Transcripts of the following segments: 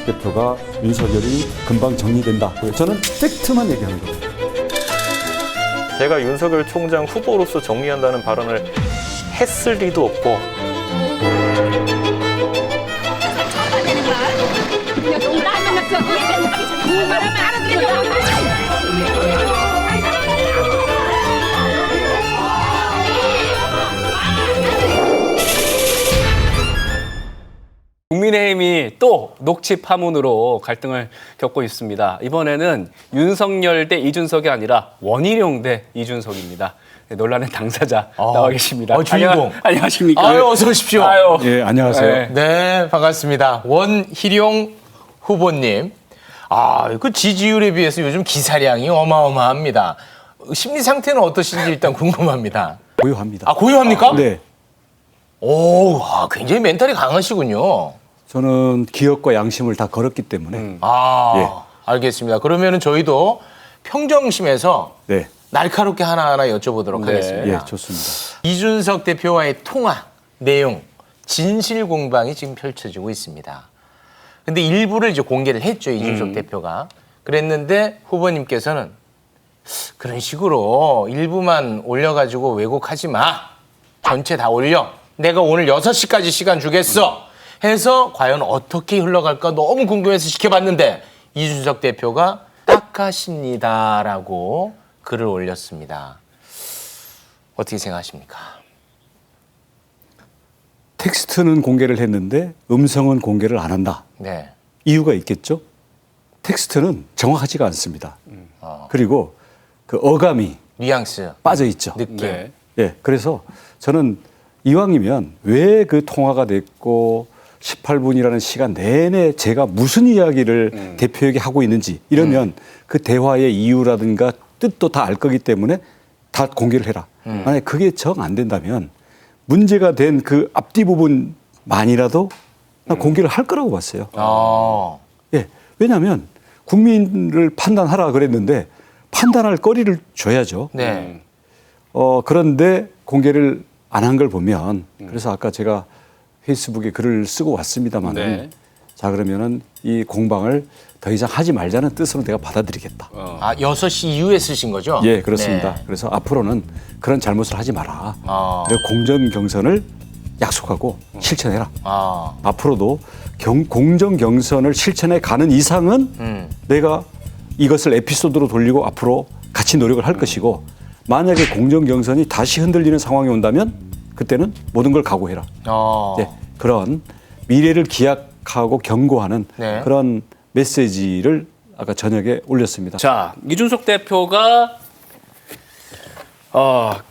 이준석 대표가 윤석열이 금방 정리된다. 저는 팩트만 얘기하는 겁니다. 제가 윤석열 총장 후보로서 정리한다는 발언을 했을 리도 없고 국민의힘이 또 녹취 파문으로 갈등을 겪고 있습니다. 이번에는 윤석열 대 이준석이 아니라 원희룡 대 이준석입니다. 논란의 당사자 나와 계십니다. 주인공. 안녕하십니까? 아유, 어서 오십시오. 아유. 예, 안녕하세요. 네. 네, 반갑습니다. 원희룡 후보님. 그 지지율에 비해서 요즘 기사량이 어마어마합니다. 심리 상태는 어떠신지 일단 궁금합니다. 고요합니다. 고요합니까? 네. 오, 굉장히 멘탈이 강하시군요. 저는 기억과 양심을 다 걸었기 때문에 예. 알겠습니다. 그러면은 저희도 평정심에서 네. 날카롭게 하나하나 여쭤보도록 네. 하겠습니다. 예, 좋습니다. 이준석 대표와의 통화 내용, 진실 공방이 지금 펼쳐지고 있습니다. 근데 일부를 이제 공개를 했죠, 이준석 대표가. 그랬는데 후보님께서는 그런 식으로 일부만 올려가지고 왜곡하지 마. 전체 다 올려. 내가 오늘 6시까지 시간 주겠어. 해서 과연 어떻게 흘러갈까 너무 궁금해서 지켜봤는데 이준석 대표가 딱하십니다라고 글을 올렸습니다. 어떻게 생각하십니까? 텍스트는 공개를 했는데 음성은 공개를 안 한다. 네. 이유가 있겠죠? 텍스트는 정확하지가 않습니다. 그리고 그 어감이 뉘앙스, 빠져 있죠. 느낌. 네. 예, 그래서 저는 이왕이면 왜 그 통화가 됐고 18분이라는 시간 내내 제가 무슨 이야기를 대표에게 하고 있는지 이러면 그 대화의 이유라든가 뜻도 다 알 거기 때문에 다 공개를 해라. 만약에 그게 정 안 된다면 문제가 된 그 앞뒤 부분만이라도 나 공개를 할 거라고 봤어요. 예, 왜냐하면 국민을 판단하라 그랬는데 판단할 거리를 줘야죠. 네. 그런데 공개를 안 한 걸 보면 그래서 아까 제가 페이스북에 글을 쓰고 왔습니다만 네. 자 그러면은 이 공방을 더 이상 하지 말자는 뜻으로 내가 받아들이겠다. 6시 이후에 쓰신 거죠? 예, 그렇습니다. 네. 그래서 앞으로는 그런 잘못을 하지 마라. 그리고 공정 경선을 약속하고 실천해라. 앞으로도 공정 경선을 실천해 가는 이상은 내가 이것을 에피소드로 돌리고 앞으로 같이 노력을 할 것이고 만약에 공정 경선이 다시 흔들리는 상황이 온다면 그때는 모든 걸 각오해라. 네, 그런 미래를 기약하고 경고하는 네. 그런 메시지를 아까 저녁에 올렸습니다. 자, 이준석 대표가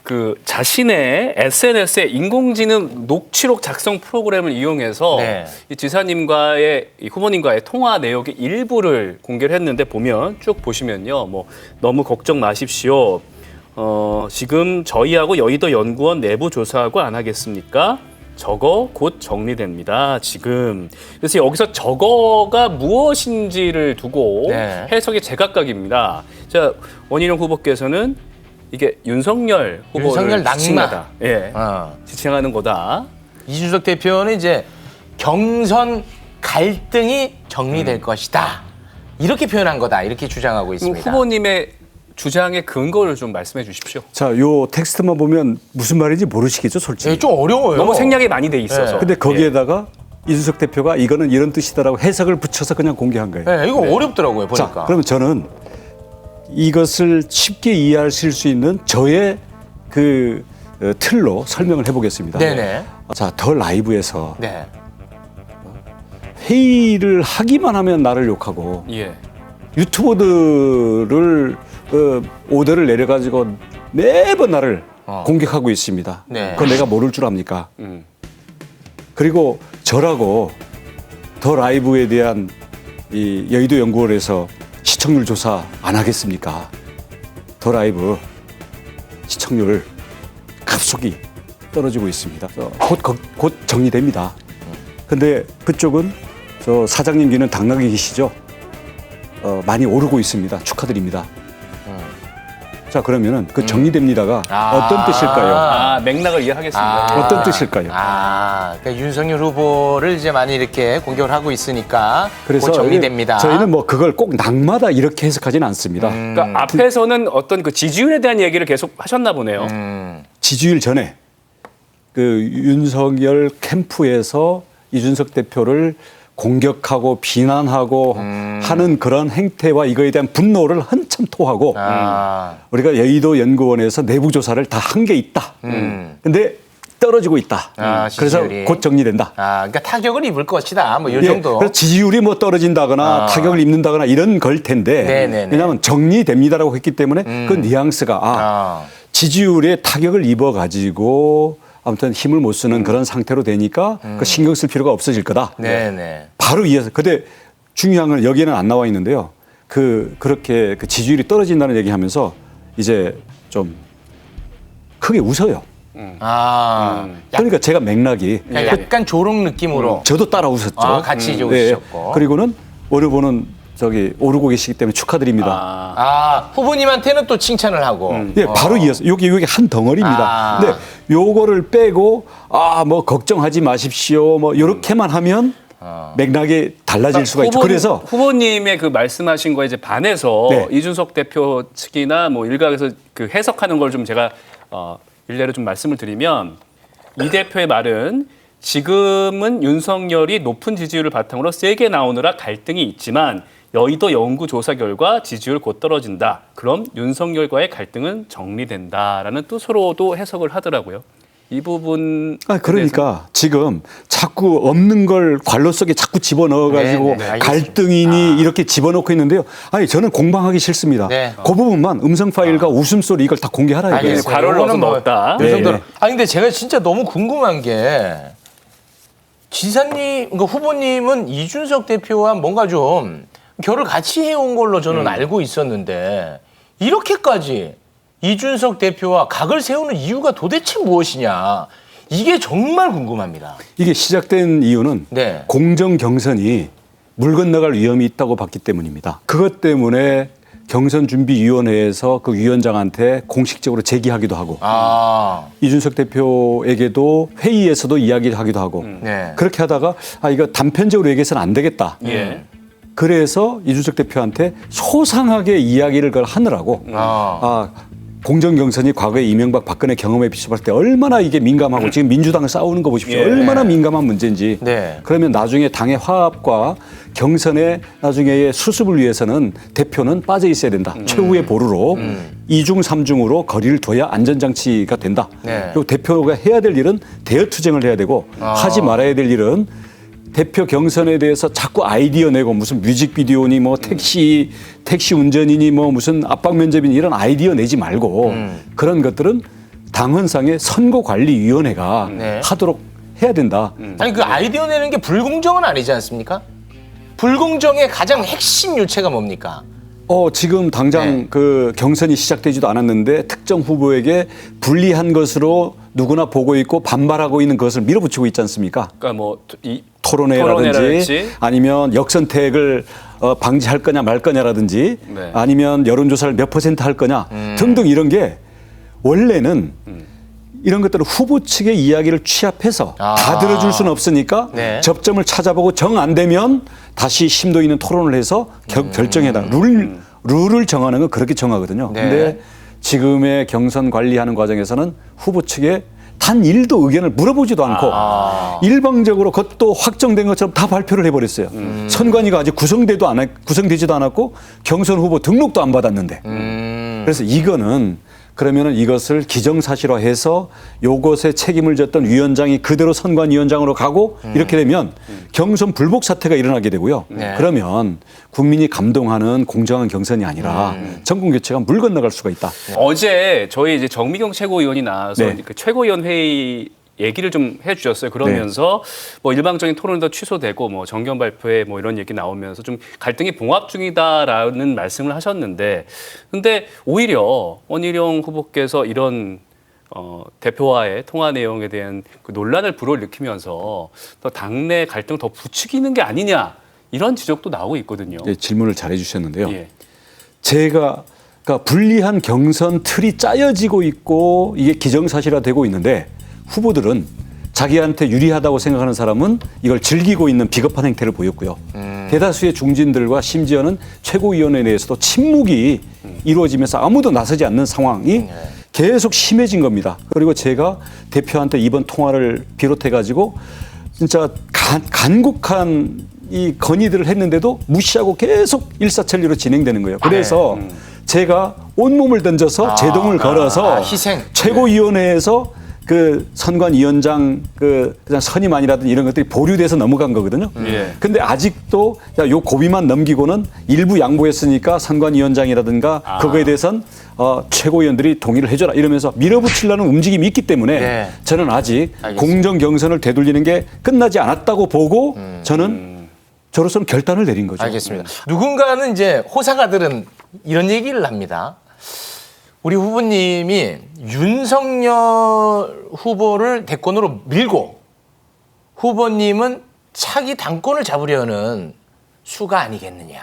그 자신의 SNS에 인공지능 녹취록 작성 프로그램을 이용해서 네. 이 지사님과의 이 후보님과의 통화 내역의 일부를 공개를 했는데 보면 쭉 보시면요, 뭐 너무 걱정 마십시오. 지금 저희하고 여의도 연구원 내부 조사하고 안 하겠습니까? 저거 곧 정리됩니다. 지금. 그래서 여기서 저거가 무엇인지를 두고 네. 해석이 제각각입니다. 자, 원희룡 후보께서는 이게 윤석열 후보를 윤석열 낙마. 지칭하다. 예, 지칭하는 거다. 이준석 대표는 이제 경선 갈등이 정리될 것이다. 이렇게 표현한 거다. 이렇게 주장하고 있습니다. 후보님의 주장의 근거를 좀 말씀해 주십시오. 자, 요 텍스트만 보면 무슨 말인지 모르시겠죠, 솔직히. 네, 좀 어려워요. 너무 생략이 많이 돼 있어서. 네. 근데 거기에다가 이준석 대표가 이거는 이런 뜻이다라고 해석을 붙여서 그냥 공개한 거예요. 네, 이거 어렵더라고요, 보니까. 자, 그러면 저는 이것을 쉽게 이해하실 수 있는 저의 그 틀로 설명을 해보겠습니다. 네네. 자, 더 라이브에서 네. 회의를 하기만 하면 나를 욕하고 예. 유튜버들을 오더를 내려가지고 매번 나를 공격하고 있습니다. 네. 그건 내가 모를 줄 압니까? 그리고 저라고 더 라이브에 대한 이 여의도 연구원에서 시청률 조사 안 하겠습니까? 더 라이브 시청률 급속히 떨어지고 있습니다. 곧 정리됩니다. 근데 그쪽은 저 사장님 귀는 당나귀 계시죠? 많이 오르고 있습니다. 축하드립니다. 자, 그러면은 그 정리됩니다가 어떤 뜻일까요? 맥락을 이해하겠습니다. 어떤 뜻일까요? 그러니까 윤석열 후보를 이제 많이 이렇게 공격을 하고 있으니까 그래서 곧 정리됩니다. 저희는 뭐 그걸 꼭 낙마다 이렇게 해석하지는 않습니다. 그러니까 앞에서는 어떤 그 지지율에 대한 얘기를 계속 하셨나 보네요. 지지율 전에 그 윤석열 캠프에서 이준석 대표를 공격하고 비난하고 하는 그런 행태와 이거에 대한 분노를 한참 토하고 우리가 여의도 연구원에서 내부 조사를 다 한 게 있다. 근데 떨어지고 있다. 그래서 지지율이. 곧 정리된다. 그러니까 타격을 입을 것이다. 뭐 이 예, 정도. 그래서 지지율이 뭐 떨어진다거나 타격을 입는다거나 이런 걸 텐데 네네네. 왜냐하면 정리됩니다라고 했기 때문에 그 뉘앙스가 지지율에 타격을 입어가지고 아무튼 힘을 못 쓰는 그런 상태로 되니까 그 신경 쓸 필요가 없어질 거다. 네네. 바로 이어서. 근데 중요한 건 여기에는 안 나와 있는데요. 그렇게 그 지지율이 떨어진다는 얘기하면서 이제 좀 크게 웃어요. 그러니까 제가 맥락이 그러니까 약간 조롱 느낌으로. 저도 따라 웃었죠. 같이 이제 웃으셨고. 그리고는 어느 분은 저기 오르고 계시기 때문에 축하드립니다. 후보님한테는 또 칭찬을 하고. 예, 바로 이어서 여기 한 덩어리입니다. 근데 요거를 빼고 뭐 걱정하지 마십시오. 뭐 요렇게만 하면 맥락이 달라질 수가 있죠. 그래서 후보님의 그 말씀하신 거에 이제 반해서 네. 이준석 대표 측이나 뭐 일각에서 그 해석하는 걸 좀 제가 일례로 좀 말씀을 드리면 이 대표의 말은 지금은 윤석열이 높은 지지율을 바탕으로 세게 나오느라 갈등이 있지만 여의도 연구조사 결과 지지율 곧 떨어진다. 그럼 윤석열과의 갈등은 정리된다라는 뜻으로도 해석을 하더라고요. 이 부분 그러니까 지금 자꾸 없는 걸 관로 속에 자꾸 집어넣어가지고 알겠습니다. 갈등이니 이렇게 집어넣고 있는데요. 아니 저는 공방하기 싫습니다. 그 부분만 음성 파일과 웃음소리 이걸 다 공개하라 이거예요. 알겠습니다. 괄호를 요거는 넣어서 넣었다. 이 정도로. 네. 근데 제가 진짜 너무 궁금한 게 지사님, 그러니까 후보님은 이준석 대표와 뭔가 좀 결을 같이 해온 걸로 저는 알고 있었는데 이렇게까지 이준석 대표와 각을 세우는 이유가 도대체 무엇이냐. 이게 정말 궁금합니다. 이게 시작된 이유는 네. 공정 경선이 물 건너갈 위험이 있다고 봤기 때문입니다. 그것 때문에 경선준비위원회에서 그 위원장한테 공식적으로 제기하기도 하고 이준석 대표에게도 회의에서도 이야기하기도 하고 네. 그렇게 하다가 이거 단편적으로 얘기해서는 안 되겠다. 예. 그래서 이준석 대표한테 소상하게 이야기를 그걸 하느라고 공정 경선이 과거에 이명박 박근혜 경험에 비춰봤을 때 얼마나 이게 민감하고 지금 민주당을 싸우는 거 보십시오. 얼마나 민감한 문제인지. 네. 그러면 나중에 당의 화합과 경선의 나중에의 수습을 위해서는 대표는 빠져 있어야 된다. 최후의 보루로 이중 삼중으로 거리를 둬야 안전장치가 된다. 네. 그리고 대표가 해야 될 일은 대여투쟁을 해야 되고 하지 말아야 될 일은 대표 경선에 대해서 자꾸 아이디어 내고 무슨 뮤직비디오니 뭐 택시 운전이니 뭐 무슨 압박 면접이니 이런 아이디어 내지 말고 그런 것들은 당헌상의 선거관리위원회가 네. 하도록 해야 된다. 아니 그 아이디어 내는 게 불공정은 아니지 않습니까? 불공정의 가장 핵심 요체가 뭡니까? 지금 당장 네. 그 경선이 시작되지도 않았는데 특정 후보에게 불리한 것으로 누구나 보고 있고 반발하고 있는 것을 밀어붙이고 있지 않습니까? 그러니까 뭐 이 토론회라든지 아니면 역선택을 방지할 거냐 말 거냐라든지 네. 아니면 여론조사를 몇 % 할 거냐 등등 이런 게 원래는 이런 것들을 후보 측의 이야기를 취합해서 다 들어줄 수는 없으니까 네. 접점을 찾아보고 정 안 되면 다시 심도 있는 토론을 해서 결정해다. 룰을 정하는 건 그렇게 정하거든요. 네. 근데 지금의 경선 관리하는 과정에서는 후보 측에 단 1도 의견을 물어보지도 않고 일방적으로 그것도 확정된 것처럼 다 발표를 해버렸어요. 선관위가 아직 구성되지도 않았고 경선 후보 등록도 안 받았는데. 그래서 이거는 그러면은 이것을 기정사실화해서 요것에 책임을 졌던 위원장이 그대로 선관위원장으로 가고 이렇게 되면 경선 불복 사태가 일어나게 되고요. 네. 그러면 국민이 감동하는 공정한 경선이 아니라 정권 교체가 물 건너갈 수가 있다. 어제 저희 이제 정미경 최고위원이 나와서 네. 그 최고위원 회의 얘기를 좀 해주셨어요. 그러면서 뭐 일방적인 토론도 취소되고 뭐 정견 발표에 뭐 이런 얘기 나오면서 좀 갈등이 봉합 중이다라는 말씀을 하셨는데, 근데 오히려 원희룡 후보께서 이런 대표와의 통화 내용에 대한 그 논란을 불어일으키면서 더 당내 갈등 더 부추기는 게 아니냐 이런 지적도 나오고 있거든요. 네, 질문을 잘해 주셨는데요. 예. 제가 그러니까 불리한 경선 틀이 짜여지고 있고 이게 기정사실화되고 있는데 후보들은 자기한테 유리하다고 생각하는 사람은 이걸 즐기고 있는 비겁한 행태를 보였고요. 대다수의 중진들과 심지어는 최고위원회 내에서도 침묵이 이루어지면서 아무도 나서지 않는 상황이 계속 심해진 겁니다. 그리고 제가 대표한테 이번 통화를 비롯해 가지고 진짜 간곡한 이 건의들을 했는데도 무시하고 계속 일사천리로 진행되는 거예요. 그래서 제가 온몸을 던져서 제동을 걸어서 희생. 최고위원회에서 그 선관위원장 그 그냥 선임안이라든지 이런 것들이 보류돼서 넘어간 거거든요. 근데 아직도 야, 요 고비만 넘기고는 일부 양보했으니까 선관위원장이라든가 그거에 대해선 최고위원들이 동의를 해줘라 이러면서 밀어붙이려는 움직임이 있기 때문에 네. 저는 아직 알겠습니다. 공정 경선을 되돌리는 게 끝나지 않았다고 보고 저는 저로서는 결단을 내린 거죠. 알겠습니다. 누군가는 이제 호사가들은 이런 얘기를 합니다. 우리 후보님이 윤석열 후보를 대권으로 밀고 후보님은 차기 당권을 잡으려는 수가 아니겠느냐.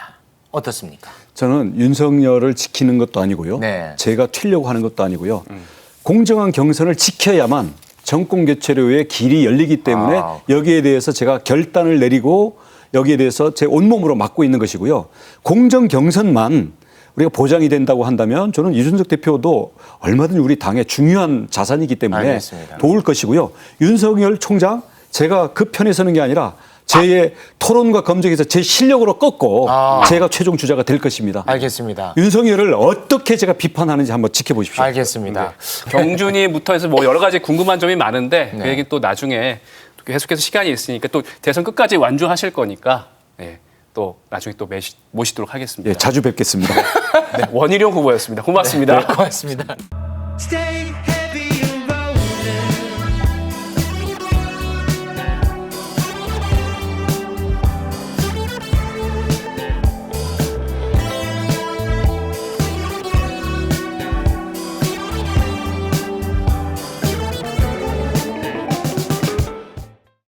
어떻습니까? 저는 윤석열을 지키는 것도 아니고요. 네. 제가 튀려고 하는 것도 아니고요. 공정한 경선을 지켜야만 정권 교체로의 길이 열리기 때문에 여기에 대해서 제가 결단을 내리고 여기에 대해서 제 온몸으로 맡고 있는 것이고요. 공정 경선만 우리가 보장이 된다고 한다면 저는 이준석 대표도 얼마든지 우리 당의 중요한 자산이기 때문에 알겠습니다. 도울 것이고요. 윤석열 총장 제가 그 편에 서는 게 아니라 제 토론과 검증에서 제 실력으로 꺾고 제가 최종 주자가 될 것입니다. 알겠습니다. 윤석열을 어떻게 제가 비판하는지 한번 지켜보십시오. 알겠습니다. 경준이부터 해서 뭐 여러 가지 궁금한 점이 많은데 그 얘기 또 나중에 계속해서 시간이 있으니까 또 대선 끝까지 완주하실 거니까 또 나중에 또 모시도록 하겠습니다. 예, 자주 뵙겠습니다. 네, 원희룡 후보였습니다. 고맙습니다. 고맙습니다. Stay